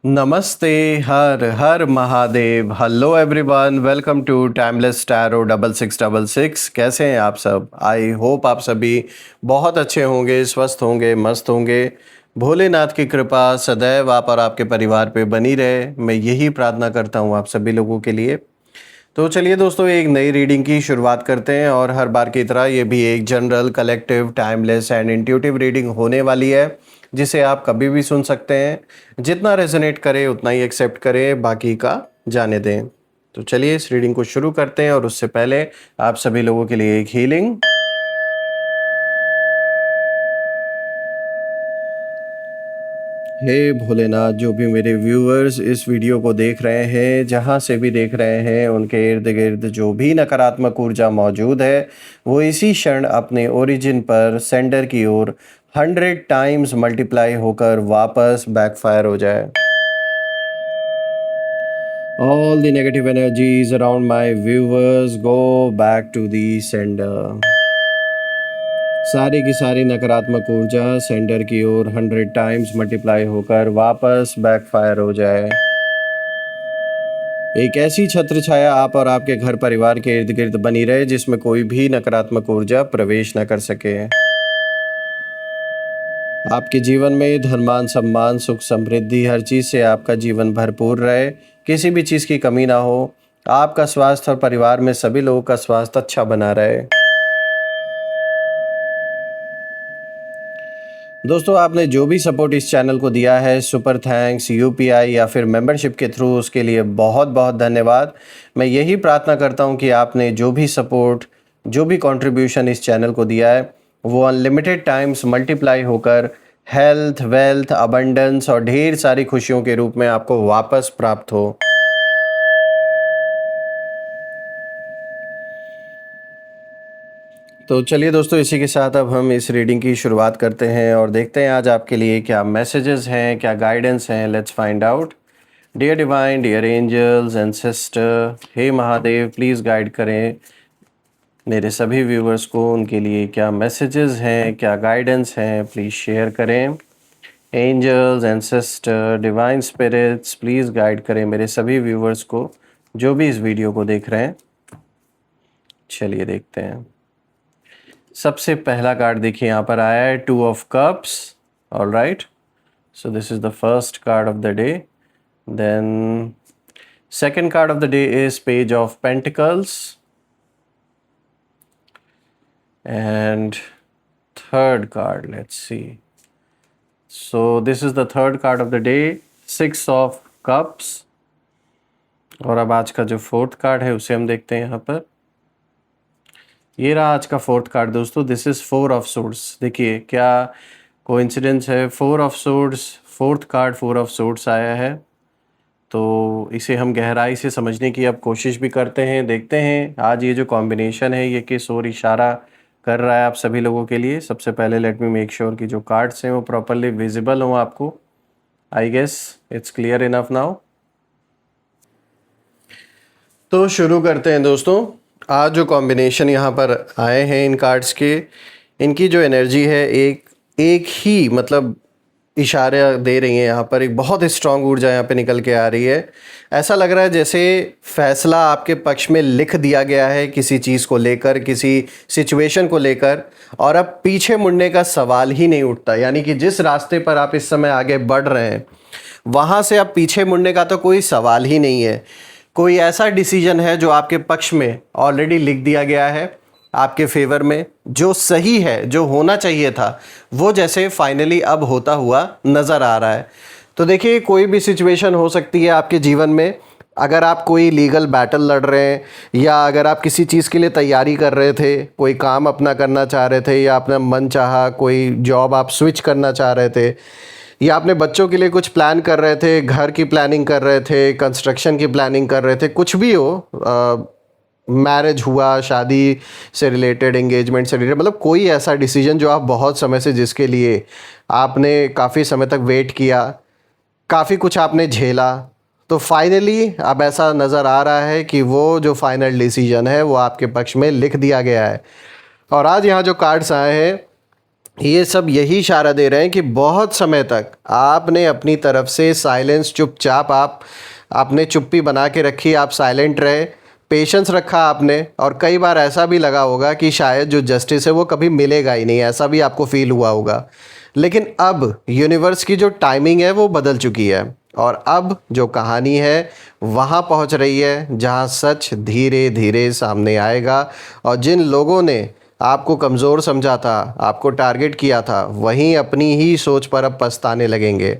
नमस्ते, हर हर Mahadev. Hello everyone, welcome to Timeless Tarot 6666। कैसे हैं आप सब? आई होप आप सभी बहुत अच्छे होंगे, स्वस्थ होंगे, मस्त होंगे। भोलेनाथ की कृपा सदैव आप और आपके परिवार पे बनी रहे, मैं यही प्रार्थना करता हूँ आप सभी लोगों के लिए। तो चलिए दोस्तों, एक नई रीडिंग की शुरुआत करते हैं और हर बार की तरह ये भी एक general, collective, timeless and intuitive reading होने वाली है, जिसे आप कभी भी सुन सकते हैं। जितना रेजोनेट करे उतना ही एक्सेप्ट करें, बाकी का जाने दें। तो चलिए इस रीडिंग को शुरू करते हैं और उससे पहले आप सभी लोगों के लिए एक हीलिंग। हे भोलेनाथ, जो भी मेरे व्यूअर्स इस वीडियो को देख रहे हैं, जहाँ से भी देख रहे हैं, उनके इर्द गिर्द जो भी नकारात्मक ऊर्जा मौजूद है वो इसी क्षण अपने ओरिजिन पर सेंडर की ओर 100 टाइम्स मल्टीप्लाई होकर वापस बैकफायर हो जाए। All the negative energies around my viewers go back to the sender. सारी की सारी नकारात्मक ऊर्जा सेंडर की ओर 100 टाइम्स मल्टीप्लाई होकर वापस बैकफायर हो जाए। एक ऐसी छत्र छाया आप और आपके घर परिवार के इर्द गिर्द बनी रहे जिसमें कोई भी नकारात्मक ऊर्जा प्रवेश न कर सके। आपके जीवन में धन सम्मान सुख समृद्धि हर चीज़ से आपका जीवन भरपूर रहे, किसी भी चीज़ की कमी ना हो। आपका स्वास्थ्य और परिवार में सभी लोगों का स्वास्थ्य अच्छा बना रहे। दोस्तों, आपने जो भी सपोर्ट इस चैनल को दिया है, सुपर थैंक्स, यूपीआई या फिर मेंबरशिप के थ्रू, उसके लिए बहुत बहुत धन्यवाद। मैं यही प्रार्थना करता हूं कि आपने जो भी सपोर्ट, जो भी कंट्रीब्यूशन इस चैनल को दिया है, वो अनलिमिटेड टाइम्स मल्टीप्लाई होकर हेल्थ, वेल्थ, अबंडेंस और ढेर सारी खुशियों के रूप में आपको वापस प्राप्त हो। तो चलिए दोस्तों, इसी के साथ अब हम इस रीडिंग की शुरुआत करते हैं और देखते हैं आज आपके लिए क्या मैसेजेस हैं, क्या गाइडेंस हैं। Let's find out. Dear divine, dear angels, ancestor, हे महादेव, प्लीज़ गाइड करें मेरे सभी व्यूवर्स को, उनके लिए क्या मैसेजेस हैं, क्या गाइडेंस हैं, प्लीज़ शेयर करें। Angels, ancestor, divine spirits, please guide करें मेरे सभी व्यूवर्स को जो भी इस वीडियो को देख रहे हैं। चलिए देखते हैं। सबसे पहला कार्ड देखिए यहाँ पर आया है 2 of cups. All right, so this is the first card of the day. Then second card of the day is page of pentacles and third card, let's see. So this is the third card of the day, 6 of cups. और अब आज का जो fourth card है उसे हम देखते हैं यहाँ पर। ये रहा आज का फोर्थ कार्ड दोस्तों, दिस इज 4 ऑफ सोर्ड्स। देखिए क्या कोइंसिडेंस है, 4 of swords, fourth card 4 of swords आया है। तो इसे हम गहराई से समझने की अब कोशिश भी करते हैं, देखते हैं आज ये जो कॉम्बिनेशन है ये किस ओर इशारा कर रहा है आप सभी लोगों के लिए। सबसे पहले लेट मी मेक श्योर कि जो कार्ड्स हैं वो प्रॉपरली विजिबल हों आपको। I guess it's clear enough now. तो शुरू करते हैं दोस्तों। आज जो कॉम्बिनेशन यहाँ पर आए हैं इन कार्ड्स के, इनकी जो एनर्जी है एक एक ही मतलब इशारे दे रही हैं। यहाँ पर एक बहुत स्ट्रांग ऊर्जा यहाँ पे निकल के आ रही है। ऐसा लग रहा है जैसे फैसला आपके पक्ष में लिख दिया गया है किसी चीज़ को लेकर, किसी सिचुएशन को लेकर, और अब पीछे मुड़ने का सवाल ही नहीं उठता। यानी कि जिस रास्ते पर आप इस समय आगे बढ़ रहे हैं वहाँ से अब पीछे मुड़ने का तो कोई सवाल ही नहीं है। कोई ऐसा डिसीजन है जो आपके पक्ष में ऑलरेडी लिख दिया गया है, आपके फेवर में, जो सही है, जो होना चाहिए था, वो जैसे फाइनली अब होता हुआ नज़र आ रहा है। तो देखिए, कोई भी सिचुएशन हो सकती है आपके जीवन में। अगर आप कोई लीगल बैटल लड़ रहे हैं, या अगर आप किसी चीज़ के लिए तैयारी कर रहे थे, कोई काम अपना करना चाह रहे थे, या अपना मन चाहा कोई जॉब आप स्विच करना चाह रहे थे, या अपने बच्चों के लिए कुछ प्लान कर रहे थे, घर की प्लानिंग कर रहे थे, कंस्ट्रक्शन की प्लानिंग कर रहे थे, कुछ भी हो, मैरिज हुआ, शादी से रिलेटेड, एंगेजमेंट से रिलेटेड, मतलब कोई ऐसा डिसीजन जो आप बहुत समय से, जिसके लिए आपने काफ़ी समय तक वेट किया, काफ़ी कुछ आपने झेला, तो फाइनली अब ऐसा नज़र आ रहा है कि वो जो फाइनल डिसीजन है वो आपके पक्ष में लिख दिया गया है। और आज यहाँ जो कार्ड्स आए हैं ये सब यही इशारा दे रहे हैं कि बहुत समय तक आपने अपनी तरफ से साइलेंस, चुपचाप आपने चुप्पी बना के रखी, आप साइलेंट रहे, पेशेंस रखा आपने, और कई बार ऐसा भी लगा होगा कि शायद जो जस्टिस है वो कभी मिलेगा ही नहीं, ऐसा भी आपको फील हुआ होगा। लेकिन अब यूनिवर्स की जो टाइमिंग है वो बदल चुकी है, और अब जो कहानी है वहाँ पहुँच रही है जहाँ सच धीरे धीरे सामने आएगा, और जिन लोगों ने आपको कमज़ोर समझा था, आपको टारगेट किया था, वहीं अपनी ही सोच पर अब पछताने लगेंगे।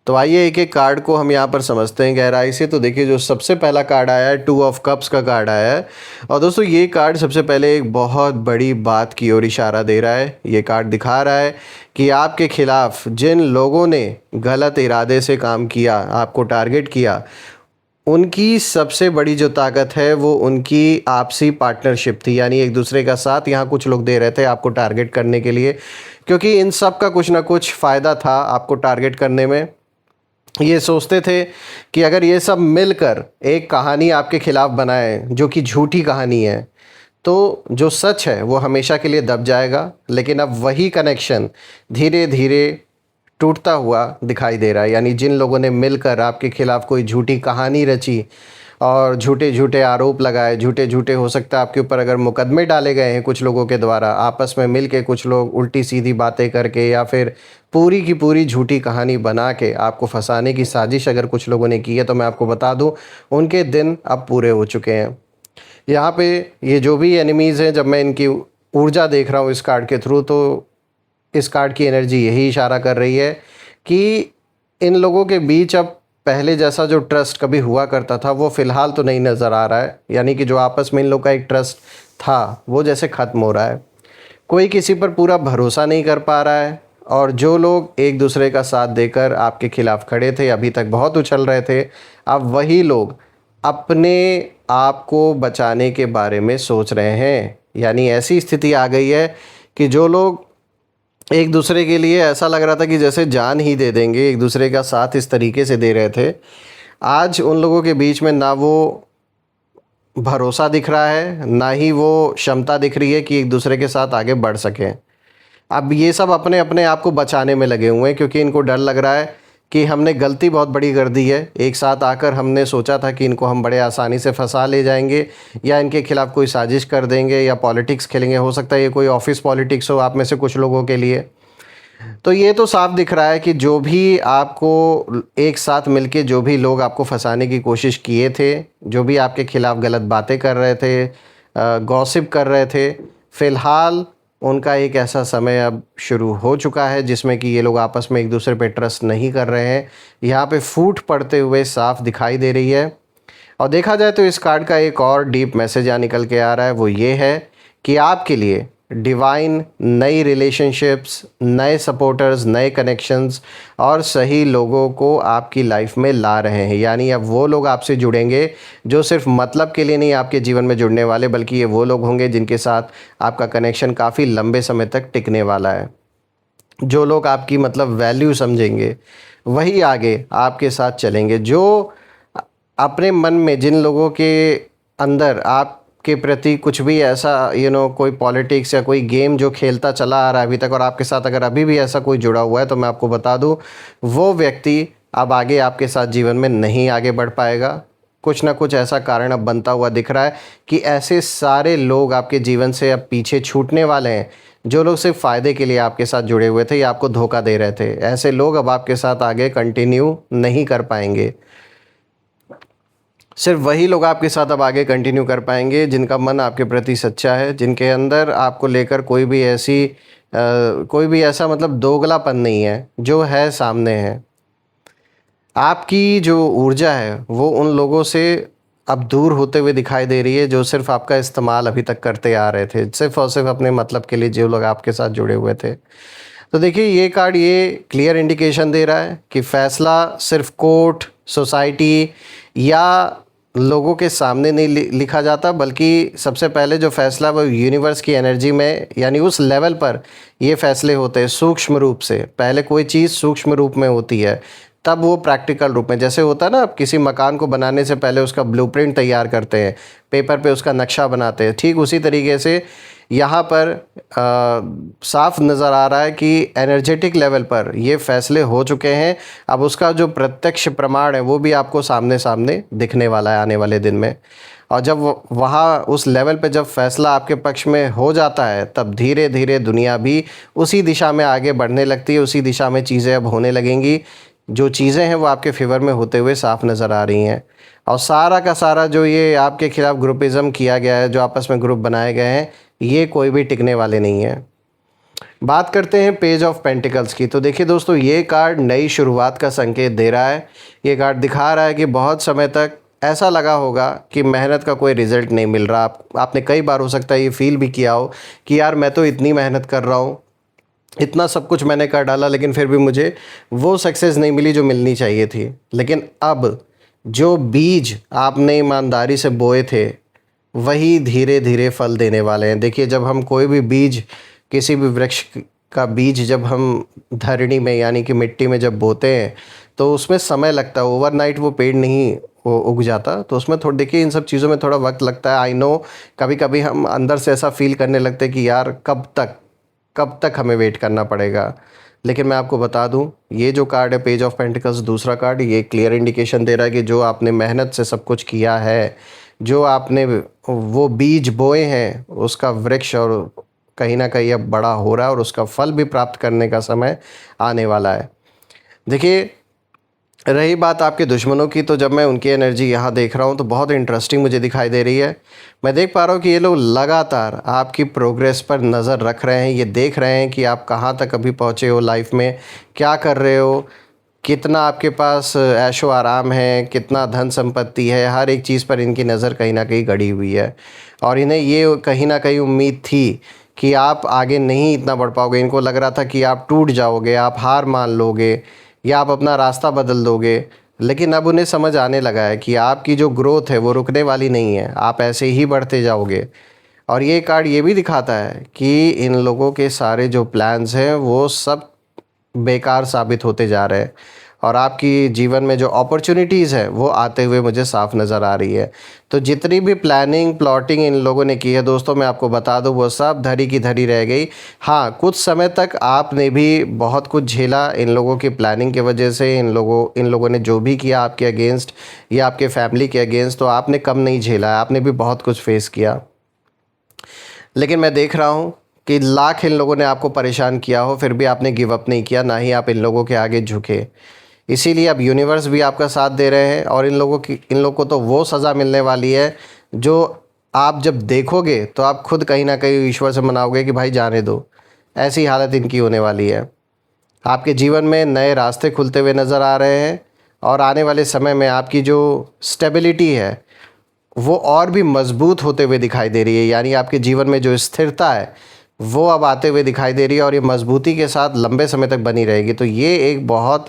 तो आइए एक एक कार्ड को हम यहाँ पर समझते हैं गहराई से। तो देखिए, जो सबसे पहला कार्ड आया है, 2 ऑफ कप्स का कार्ड आया है। और दोस्तों, ये कार्ड सबसे पहले एक बहुत बड़ी बात की ओर इशारा दे रहा है। ये कार्ड दिखा रहा है कि आपके खिलाफ जिन लोगों ने गलत इरादे से काम किया, आपको टारगेट किया, उनकी सबसे बड़ी जो ताकत है वो उनकी आपसी पार्टनरशिप थी, यानी एक दूसरे का साथ यहाँ कुछ लोग दे रहे थे आपको टारगेट करने के लिए, क्योंकि इन सब का कुछ ना कुछ फ़ायदा था आपको टारगेट करने में। ये सोचते थे कि अगर ये सब मिलकर एक कहानी आपके खिलाफ बनाए जो कि झूठी कहानी है, तो जो सच है वो हमेशा के लिए दब जाएगा। लेकिन अब वही कनेक्शन धीरे धीरे टूटता हुआ दिखाई दे रहा है, यानी जिन लोगों ने मिलकर आपके खिलाफ कोई झूठी कहानी रची और झूठे झूठे आरोप लगाए, झूठे झूठे हो सकता है आपके ऊपर अगर मुकदमे डाले गए हैं कुछ लोगों के द्वारा, आपस में मिल के कुछ लोग उल्टी सीधी बातें करके या फिर पूरी की पूरी झूठी कहानी बना के आपको फंसाने की साजिश अगर कुछ लोगों ने की है, तो मैं आपको बता दूं उनके दिन अब पूरे हो चुके हैं। यहाँ पे ये जो भी एनिमीज़ हैं, जब मैं इनकी ऊर्जा देख रहा हूँ इस कार्ड के थ्रू, तो इस कार्ड की एनर्जी यही इशारा कर रही है कि इन लोगों के बीच अब पहले जैसा जो ट्रस्ट कभी हुआ करता था वो फ़िलहाल तो नहीं नज़र आ रहा है। यानी कि जो आपस में इन लोग का एक ट्रस्ट था वो जैसे ख़त्म हो रहा है। कोई किसी पर पूरा भरोसा नहीं कर पा रहा है, और जो लोग एक दूसरे का साथ देकर आपके खिलाफ खड़े थे, अभी तक बहुत उछल रहे थे, अब वही लोग अपने आप को बचाने के बारे में सोच रहे हैं। यानी ऐसी स्थिति आ गई है कि जो लोग एक दूसरे के लिए ऐसा लग रहा था कि जैसे जान ही दे देंगे, एक दूसरे का साथ इस तरीके से दे रहे थे, आज उन लोगों के बीच में ना वो भरोसा दिख रहा है, ना ही वो क्षमता दिख रही है कि एक दूसरे के साथ आगे बढ़ सकें। अब ये सब अपने अपने आप को बचाने में लगे हुए हैं, क्योंकि इनको डर लग रहा है कि हमने गलती बहुत बड़ी कर दी है। एक साथ आकर हमने सोचा था कि इनको हम बड़े आसानी से फंसा ले जाएंगे, या इनके खिलाफ़ कोई साजिश कर देंगे, या पॉलिटिक्स खेलेंगे। हो सकता है ये कोई ऑफिस पॉलिटिक्स हो आप में से कुछ लोगों के लिए। तो ये तो साफ दिख रहा है कि जो भी आपको एक साथ मिलके जो भी लोग आपको फंसाने की कोशिश किए थे, जो भी आपके खिलाफ़ गलत बातें कर रहे थे, गॉसिप कर रहे थे, फ़िलहाल उनका एक ऐसा समय अब शुरू हो चुका है जिसमें कि ये लोग आपस में एक दूसरे पे ट्रस्ट नहीं कर रहे हैं। यहाँ पे फूट पड़ते हुए साफ दिखाई दे रही है। और देखा जाए तो इस कार्ड का एक और डीप मैसेज यहाँ निकल के आ रहा है, वो ये है कि आपके लिए डिवाइन नई रिलेशनशिप्स, नए सपोर्टर्स, नए कनेक्शंस और सही लोगों को आपकी लाइफ में ला रहे हैं। यानी अब वो लोग आपसे जुड़ेंगे जो सिर्फ मतलब के लिए नहीं आपके जीवन में जुड़ने वाले, बल्कि ये वो लोग होंगे जिनके साथ आपका कनेक्शन काफ़ी लंबे समय तक टिकने वाला है। जो लोग आपकी मतलब वैल्यू समझेंगे वही आगे आपके साथ चलेंगे। जो अपने मन में जिन लोगों के अंदर आपके प्रति कुछ भी ऐसा कोई पॉलिटिक्स या कोई गेम जो खेलता चला आ रहा है अभी तक, और आपके साथ अगर अभी भी ऐसा कोई जुड़ा हुआ है, तो मैं आपको बता दूं वो व्यक्ति अब आगे आपके साथ जीवन में नहीं आगे बढ़ पाएगा। कुछ ना कुछ ऐसा कारण अब बनता हुआ दिख रहा है कि ऐसे सारे लोग आपके जीवन से अब पीछे छूटने वाले हैं। जो लोग सिर्फ फ़ायदे के लिए आपके साथ जुड़े हुए थे या आपको धोखा दे रहे थे, ऐसे लोग अब आपके साथ आगे कंटिन्यू नहीं कर पाएंगे। सिर्फ वही लोग आपके साथ अब आगे कंटिन्यू कर पाएंगे जिनका मन आपके प्रति सच्चा है, जिनके अंदर आपको लेकर कोई भी ऐसा मतलब दोगलापन नहीं है, जो है सामने है। आपकी जो ऊर्जा है वो उन लोगों से अब दूर होते हुए दिखाई दे रही है जो सिर्फ आपका इस्तेमाल अभी तक करते आ रहे थे, सिर्फ और सिर्फ अपने मतलब के लिए जो लोग आपके साथ जुड़े हुए थे। तो देखिए, ये कार्ड ये क्लियर इंडिकेशन दे रहा है कि फ़ैसला सिर्फ कोर्ट, सोसाइटी या लोगों के सामने नहीं लिखा जाता, बल्कि सबसे पहले जो फ़ैसला वो यूनिवर्स की एनर्जी में, यानी उस लेवल पर ये फ़ैसले होते हैं सूक्ष्म रूप से। पहले कोई चीज़ सूक्ष्म रूप में होती है, तब वो प्रैक्टिकल रूप में, जैसे होता है ना, आप किसी मकान को बनाने से पहले उसका ब्लूप्रिंट तैयार करते हैं, पेपर पे उसका नक्शा बनाते हैं, ठीक उसी तरीके से यहाँ पर साफ नज़र आ रहा है कि एनर्जेटिक लेवल पर ये फैसले हो चुके हैं। अब उसका जो प्रत्यक्ष प्रमाण है वो भी आपको सामने सामने दिखने वाला है आने वाले दिन में। और जब वहाँ उस लेवल पे जब फैसला आपके पक्ष में हो जाता है, तब धीरे धीरे दुनिया भी उसी दिशा में आगे बढ़ने लगती है, उसी दिशा में चीज़ें अब होने लगेंगी। जो चीज़ें हैं वो आपके फेवर में होते हुए साफ नज़र आ रही हैं। और सारा का सारा जो ये आपके खिलाफ ग्रुपिज़म किया गया है, जो आपस में ग्रुप बनाए गए हैं, ये कोई भी टिकने वाले नहीं हैं। बात करते हैं पेज ऑफ पेंटिकल्स की। तो देखिए दोस्तों, ये कार्ड नई शुरुआत का संकेत दे रहा है। ये कार्ड दिखा रहा है कि बहुत समय तक ऐसा लगा होगा कि मेहनत का कोई रिज़ल्ट नहीं मिल रहा। आपने कई बार हो सकता है ये फ़ील भी किया हो कि यार मैं तो इतनी मेहनत कर रहा हूँ, इतना सब कुछ मैंने कर डाला, लेकिन फिर भी मुझे वो सक्सेस नहीं मिली जो मिलनी चाहिए थी। लेकिन अब जो बीज आपने ईमानदारी से बोए थे, वही धीरे धीरे फल देने वाले हैं। देखिए, जब हम कोई भी बीज, किसी भी वृक्ष का बीज जब हम धरणी में यानी कि मिट्टी में जब बोते हैं, तो उसमें समय लगता है। ओवरनाइट वो पेड़ नहीं वो उग जाता। तो उसमें थोड़ा, देखिए, इन सब चीज़ों में थोड़ा वक्त लगता है। आई नो, कभी कभी हम अंदर से ऐसा फील करने लगते हैं कि यार कब तक हमें वेट करना पड़ेगा। लेकिन मैं आपको बता दूं, ये जो कार्ड है पेज ऑफ पेंटिकल्स, दूसरा कार्ड, ये क्लियर इंडिकेशन दे रहा है कि जो आपने मेहनत से सब कुछ किया है, जो आपने वो बीज बोए हैं, उसका वृक्ष और कहीं ना कहीं अब बड़ा हो रहा है और उसका फल भी प्राप्त करने का समय आने वाला है। देखिए, रही बात आपके दुश्मनों की, तो जब मैं उनकी एनर्जी यहाँ देख रहा हूँ तो बहुत इंटरेस्टिंग मुझे दिखाई दे रही है। मैं देख पा रहा हूँ कि ये लोग लगातार आपकी प्रोग्रेस पर नज़र रख रहे हैं। ये देख रहे हैं कि आप कहाँ तक अभी पहुँचे हो लाइफ में, क्या कर रहे हो, कितना आपके पास ऐशो आराम है, कितना धन संपत्ति है। हर एक चीज़ पर इनकी नज़र कहीं ना कहीं गड़ी हुई है। और इन्हें ये कहीं ना कहीं उम्मीद थी कि आप आगे नहीं इतना बढ़ पाओगे। इनको लग रहा था कि आप टूट जाओगे, आप हार मान लोगे, या आप अपना रास्ता बदल दोगे। लेकिन अब उन्हें समझ आने लगा है कि आपकी जो ग्रोथ है वो रुकने वाली नहीं है, आप ऐसे ही बढ़ते जाओगे। और ये कार्ड ये भी दिखाता है कि इन लोगों के सारे जो प्लान्स हैं वो सब बेकार साबित होते जा रहे हैं, और आपकी जीवन में जो अपॉर्चुनिटीज़ है वो आते हुए मुझे साफ नज़र आ रही है। तो जितनी भी प्लानिंग प्लॉटिंग इन लोगों ने की है दोस्तों, मैं आपको बता दूं, वो सब धरी की धरी रह गई। हाँ, कुछ समय तक आपने भी बहुत कुछ झेला इन लोगों की प्लानिंग की वजह से। इन लोगों ने जो भी किया आपके अगेंस्ट या आपके फैमिली के अगेंस्ट, तो आपने कम नहीं झेला है, आपने भी बहुत कुछ फेस किया। लेकिन मैं देख रहा हूँ कि लाख इन लोगों ने आपको परेशान किया हो, फिर भी आपने गिव अप नहीं किया, ना ही आप इन लोगों के आगे झुके। इसीलिए अब यूनिवर्स भी आपका साथ दे रहे हैं, और इन लोगों को तो वो सज़ा मिलने वाली है जो आप जब देखोगे तो आप खुद कहीं ना कहीं ईश्वर से मनाओगे कि भाई जाने दो। ऐसी हालत इनकी होने वाली है। आपके जीवन में नए रास्ते खुलते हुए नज़र आ रहे हैं, और आने वाले समय में आपकी जो स्टेबिलिटी है वो और भी मजबूत होते हुए दिखाई दे रही है। यानी आपके जीवन में जो स्थिरता है वो अब आते हुए दिखाई दे रही है, और ये मजबूती के साथ लंबे समय तक बनी रहेगी। तो ये एक बहुत,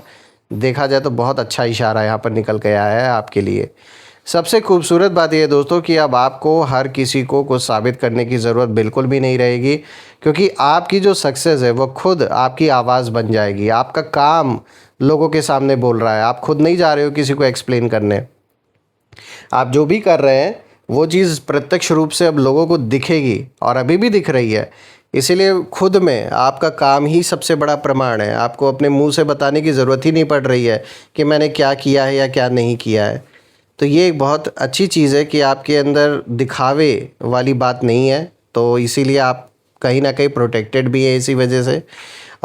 देखा जाए तो बहुत अच्छा इशारा यहाँ पर निकल के आया है आपके लिए। सबसे खूबसूरत बात यह है दोस्तों कि अब आपको हर किसी को कुछ साबित करने की ज़रूरत बिल्कुल भी नहीं रहेगी, क्योंकि आपकी जो सक्सेस है वो खुद आपकी आवाज़ बन जाएगी। आपका काम लोगों के सामने बोल रहा है, आप खुद नहीं जा रहे हो किसी को एक्सप्लेन करने। आप जो भी कर रहे हैं वो चीज़ प्रत्यक्ष रूप से अब लोगों को दिखेगी, और अभी भी दिख रही है। इसीलिए खुद में आपका काम ही सबसे बड़ा प्रमाण है। आपको अपने मुंह से बताने की ज़रूरत ही नहीं पड़ रही है कि मैंने क्या किया है या क्या नहीं किया है। तो ये एक बहुत अच्छी चीज़ है कि आपके अंदर दिखावे वाली बात नहीं है। तो इसीलिए आप कहीं ना कहीं प्रोटेक्टेड भी है इसी वजह से।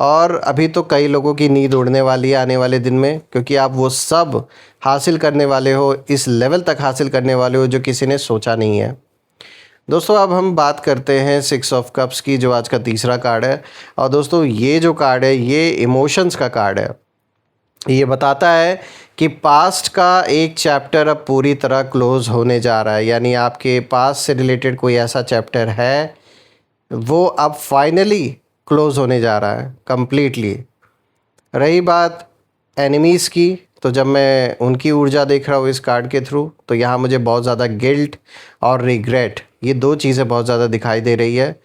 और अभी तो कई लोगों की नींद उड़ने वाली है आने वाले दिन में, क्योंकि आप वो सब हासिल करने वाले हो, इस लेवल तक हासिल करने वाले हो जो किसी ने सोचा नहीं है। दोस्तों, अब हम बात करते हैं 6 ऑफ कप्स की, जो आज का तीसरा कार्ड है। और दोस्तों, ये जो कार्ड है ये इमोशंस का कार्ड है। ये बताता है कि पास्ट का एक चैप्टर अब पूरी तरह क्लोज होने जा रहा है। यानी आपके पास्ट से रिलेटेड कोई ऐसा चैप्टर है वो अब फाइनली क्लोज होने जा रहा है कंप्लीटली। रही बात एनिमीज़ की, तो जब मैं उनकी ऊर्जा देख रहा हूँ इस कार्ड के थ्रू, तो यहाँ मुझे बहुत ज़्यादा गिल्ट और रिग्रेट, ये दो चीज़ें बहुत ज़्यादा दिखाई दे रही है।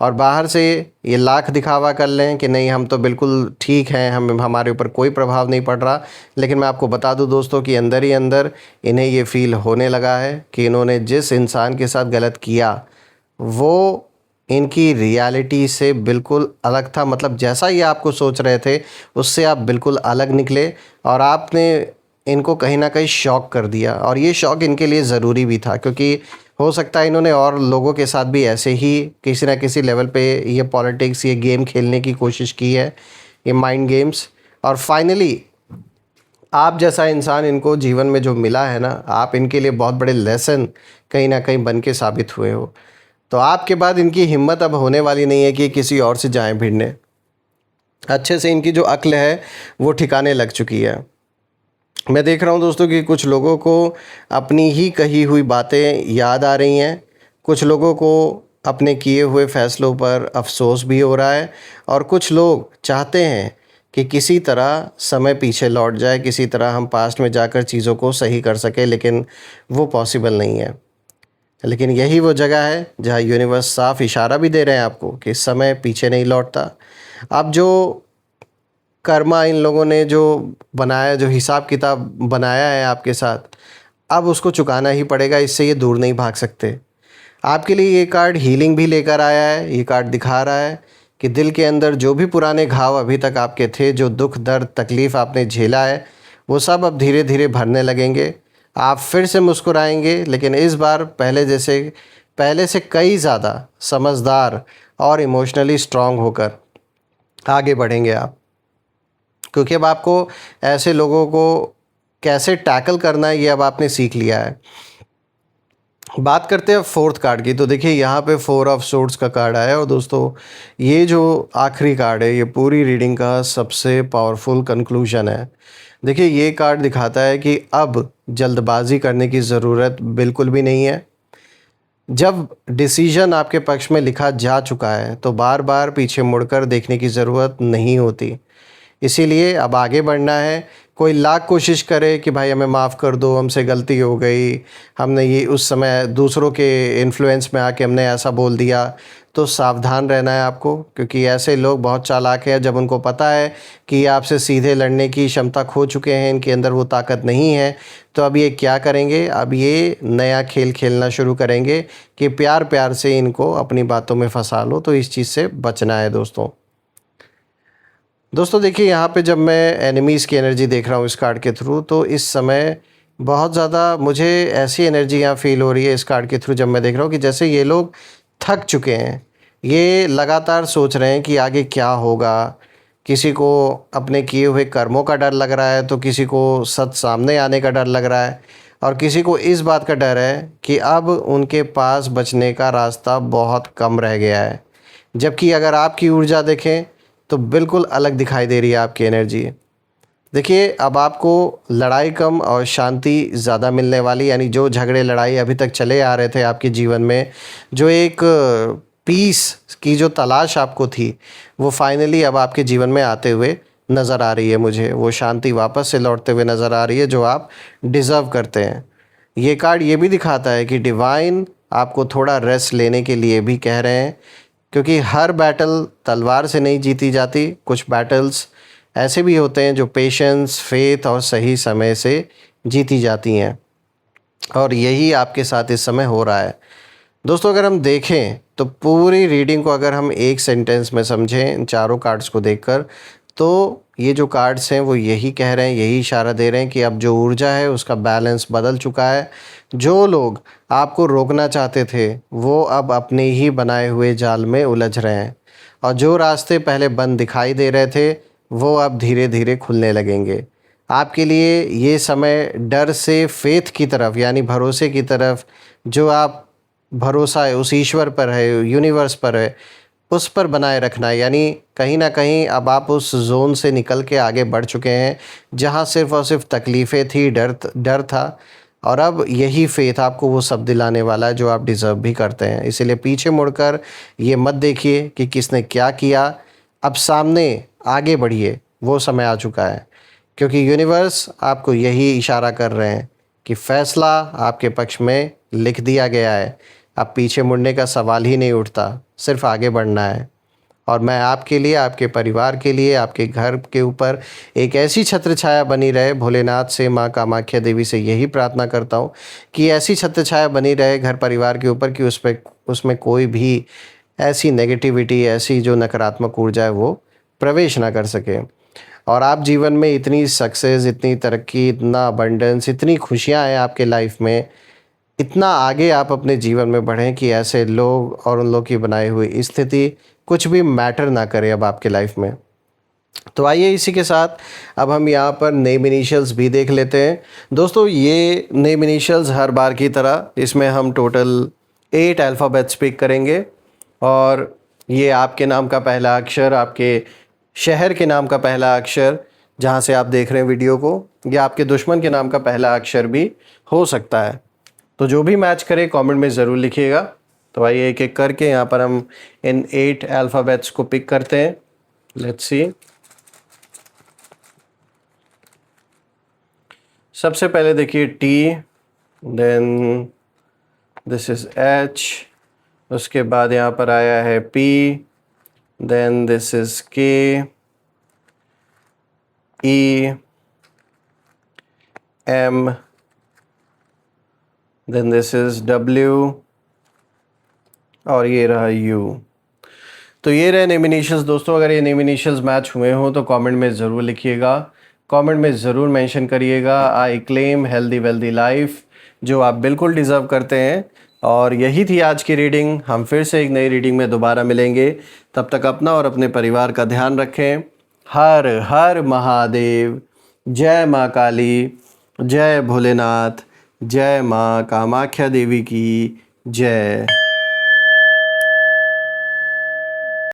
और बाहर से ये लाख दिखावा कर लें कि नहीं हम तो बिल्कुल ठीक हैं, हमारे ऊपर कोई प्रभाव नहीं पड़ रहा, लेकिन मैं आपको बता दूं दोस्तों कि अंदर ही अंदर इन्हें ये फील होने लगा है कि इन्होंने जिस इंसान के साथ गलत किया वो इनकी रियलिटी से बिल्कुल अलग था। मतलब जैसा ये आपको सोच रहे थे उससे आप बिल्कुल अलग निकले और आपने इनको कहीं न कहीं शॉक कर दिया, और ये शॉक इनके लिए ज़रूरी भी था, क्योंकि हो सकता है इन्होंने और लोगों के साथ भी ऐसे ही किसी न किसी लेवल पे ये पॉलिटिक्स, ये गेम खेलने की कोशिश की है, ये माइंड गेम्स। और फाइनली आप जैसा इंसान इनको जीवन में जो मिला है ना, आप इनके लिए बहुत बड़े लेसन कहीं न कहीं बन के साबित हुए हो। तो आपके बाद इनकी हिम्मत अब होने वाली नहीं है कि किसी और से जाएँ भिड़ने। अच्छे से इनकी जो अक्ल है वो ठिकाने लग चुकी है। मैं देख रहा हूँ दोस्तों कि कुछ लोगों को अपनी ही कही हुई बातें याद आ रही हैं, कुछ लोगों को अपने किए हुए फ़ैसलों पर अफ़सोस भी हो रहा है, और कुछ लोग चाहते हैं कि किसी तरह समय पीछे लौट जाए, किसी तरह हम पास्ट में जाकर चीज़ों को सही कर सकें, लेकिन वो पॉसिबल नहीं है। लेकिन यही वो जगह है जहाँ यूनिवर्स साफ इशारा भी दे रहे हैं आपको कि समय पीछे नहीं लौटता। अब जो कर्मा इन लोगों ने जो बनाया, जो हिसाब किताब बनाया है आपके साथ, अब उसको चुकाना ही पड़ेगा, इससे ये दूर नहीं भाग सकते। आपके लिए ये कार्ड हीलिंग भी लेकर आया है। ये कार्ड दिखा रहा है कि दिल के अंदर जो भी पुराने घाव अभी तक आपके थे, जो दुख दर्द तकलीफ़ आपने झेला है, वो सब अब धीरे धीरे भरने लगेंगे। आप फिर से मुस्कुराएंगे, लेकिन इस बार पहले से कई ज़्यादा समझदार और इमोशनली स्ट्रांग होकर आगे बढ़ेंगे आप, क्योंकि अब आपको ऐसे लोगों को कैसे टैकल करना है ये अब आपने सीख लिया है। बात करते हैं फोर्थ कार्ड की। तो देखिए यहाँ पे 4 ऑफ सोर्ड्स का कार्ड आया है, और दोस्तों ये जो आखिरी कार्ड है ये पूरी रीडिंग का सबसे पावरफुल कंक्लूजन है। देखिए ये कार्ड दिखाता है कि अब जल्दबाजी करने की ज़रूरत बिल्कुल भी नहीं है। जब डिसीजन आपके पक्ष में लिखा जा चुका है तो बार बार पीछे मुड़कर देखने की ज़रूरत नहीं होती। इसीलिए अब आगे बढ़ना है। कोई लाख कोशिश करे कि भाई हमें माफ़ कर दो, हमसे गलती हो गई, हमने ये उस समय दूसरों के इन्फ्लुएंस में आके हमने ऐसा बोल दिया, तो सावधान रहना है आपको, क्योंकि ऐसे लोग बहुत चालाक हैं। जब उनको पता है कि ये आपसे सीधे लड़ने की क्षमता खो चुके हैं, इनके अंदर वो ताकत नहीं है, तो अब ये क्या करेंगे, अब ये नया खेल खेलना शुरू करेंगे कि प्यार प्यार से इनको अपनी बातों में फंसा लो। तो इस चीज़ से बचना है दोस्तों। दोस्तों देखिए यहाँ पे जब मैं एनिमीज़ की एनर्जी देख रहा हूँ इस कार्ड के थ्रू, तो इस समय बहुत ज़्यादा मुझे ऐसी एनर्जी यहाँ फ़ील हो रही है इस कार्ड के थ्रू, जब मैं देख रहा हूँ कि जैसे ये लोग थक चुके हैं। ये लगातार सोच रहे हैं कि आगे क्या होगा। किसी को अपने किए हुए कर्मों का डर लग रहा है, तो किसी को सच सामने आने का डर लग रहा है, और किसी को इस बात का डर है कि अब उनके पास बचने का रास्ता बहुत कम रह गया है। जबकि अगर आपकी ऊर्जा देखें तो बिल्कुल अलग दिखाई दे रही है आपकी एनर्जी। देखिए अब आपको लड़ाई कम और शांति ज़्यादा मिलने वाली, यानी जो झगड़े लड़ाई अभी तक चले आ रहे थे आपके जीवन में, जो एक पीस की जो तलाश आपको थी, वो फाइनली अब आपके जीवन में आते हुए नज़र आ रही है। मुझे वो शांति वापस से लौटते हुए नज़र आ रही है जो आप डिज़र्व करते हैं। ये कार्ड ये भी दिखाता है कि डिवाइन आपको थोड़ा रेस्ट लेने के लिए भी कह रहे हैं, क्योंकि हर बैटल तलवार से नहीं जीती जाती। कुछ बैटल्स ऐसे भी होते हैं जो पेशेंस, फेथ और सही समय से जीती जाती हैं, और यही आपके साथ इस समय हो रहा है। दोस्तों अगर हम देखें तो पूरी रीडिंग को अगर हम एक सेंटेंस में समझें इन चारों कार्ड्स को देखकर, तो ये जो कार्ड्स हैं वो यही कह रहे हैं, यही इशारा दे रहे हैं कि अब जो ऊर्जा है उसका बैलेंस बदल चुका है। जो लोग आपको रोकना चाहते थे वो अब अपने ही बनाए हुए जाल में उलझ रहे हैं, और जो रास्ते पहले बंद दिखाई दे रहे थे वो अब धीरे धीरे खुलने लगेंगे। आपके लिए ये समय डर से फेथ की तरफ, यानी भरोसे की तरफ, जो आप भरोसा है उस ईश्वर पर है, यूनिवर्स पर है, उस पर बनाए रखना है। यानी कहीं न कहीं अब आप उस ज़ोन से निकल के आगे बढ़ चुके हैं जहाँ सिर्फ़ और सिर्फ तकलीफ़ें थी, डर था, और अब यही फ़ेथ आपको वो सब दिलाने वाला है जो आप डिज़र्व भी करते हैं। इसीलिए पीछे मुड़कर ये मत देखिए कि किसने क्या किया, अब सामने आगे बढ़िए, वो समय आ चुका है। क्योंकि यूनिवर्स आपको यही इशारा कर रहे हैं कि फ़ैसला आपके पक्ष में लिख दिया गया है। अब पीछे मुड़ने का सवाल ही नहीं उठता, सिर्फ आगे बढ़ना है। और मैं आपके लिए, आपके परिवार के लिए, आपके घर के ऊपर एक ऐसी छत्र छाया बनी रहे, भोलेनाथ से, माँ कामाख्या देवी से यही प्रार्थना करता हूँ कि ऐसी छत्र छाया बनी रहे घर परिवार के ऊपर कि उसमें कोई भी ऐसी नेगेटिविटी, ऐसी जो नकारात्मक ऊर्जा है वो प्रवेश ना कर सके, और आप जीवन में इतनी सक्सेस, इतनी तरक्की, इतना अबंडेंस, इतनी खुशियाँ हैं आपके लाइफ में, इतना आगे आप अपने जीवन में बढ़ें कि ऐसे लोग और उन लोग की बनाई हुई स्थिति कुछ भी मैटर ना करे अब आपके लाइफ में। तो आइए इसी के साथ अब हम यहाँ पर नेम इनिशियल्स भी देख लेते हैं। दोस्तों ये नेम इनिशियल्स हर बार की तरह इसमें हम टोटल 8 अल्फ़ाबेट्स पिक करेंगे, और ये आपके नाम का पहला अक्षर, आपके शहर के नाम का पहला अक्षर जहाँ से आप देख रहे हैं वीडियो को, या आपके दुश्मन के नाम का पहला अक्षर भी हो सकता है। तो जो भी मैच करे कमेंट में ज़रूर लिखिएगा। तो आइए एक एक करके यहाँ पर हम इन 8 अल्फ़ाबेट्स को पिक करते हैं। Let's see. सबसे पहले देखिए T, then this is H, उसके बाद यहाँ पर आया है P, then this is K, E, M, then this is W, और ये रहा यू। तो ये रहे नेम इनिशियल्स। दोस्तों अगर ये नेम इनिशियल्स मैच हुए हों तो कमेंट में ज़रूर लिखिएगा, कमेंट में ज़रूर मेंशन करिएगा I claim healthy wealthy life, जो आप बिल्कुल डिज़र्व करते हैं। और यही थी आज की रीडिंग। हम फिर से एक नई रीडिंग में दोबारा मिलेंगे। तब तक अपना और अपने परिवार का ध्यान रखें। हर हर महादेव। जय माँ काली, जय भोलेनाथ, जय माँ कामाख्या देवी की जय।